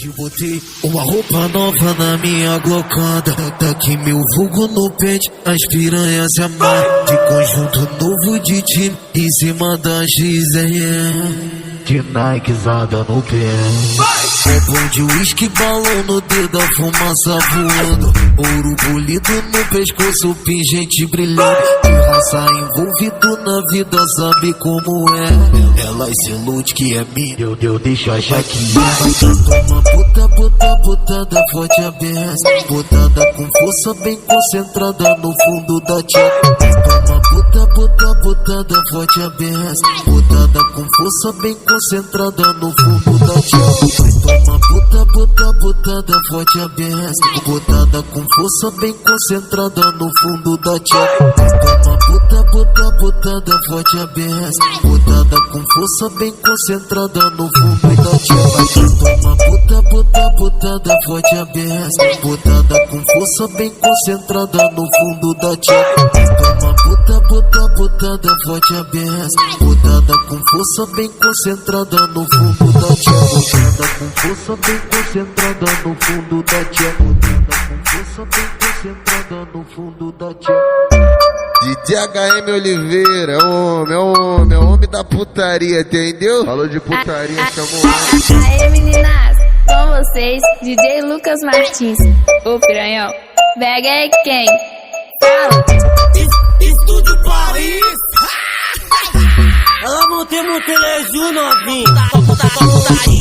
Hoje botei uma roupa nova na minha glocada. Daqui meu vulgo no pente, as piranhas se amarram. De conjunto novo de time, em cima da XRM. De Nikezada no pé. Copão de uísque, balão no dedo, a fumaça voando. Ouro polido no pescoço, pingente brilhando. De raça envolvido na vida, sabe como é. Ela se ilude que é minha, eu deixo achar que é. Toma botada forte aberta. Botada com força bem concentrada no fundo da tcheca. Toma botada forte aberta. Botada com força bem concentrada no fundo da tcheca. Toma botada forte aberta. Botada com força bem concentrada no fundo da tcheca. Toma botada forte aberta. Botada com força bem concentrada no fundo da tcheca. Toma botada forte aberta. Botada com força bem concentrada no fundo da tcheca. Toma botada forte aberta. Botada com força bem concentrada no fundo da tcheca. Botada com força bem concentrada no fundo da tcheca. Botada com força bem concentrada no fundo da tcheca. DJ HM Oliveira, é homem da putaria, entendeu? Falou de putaria, chamou. Aê meninas, com vocês, DJ Lucas Martins. Ô piranhão, Vega é quem? Fala! Estúdio Paris! Ela montei, leju novinho. Putaria.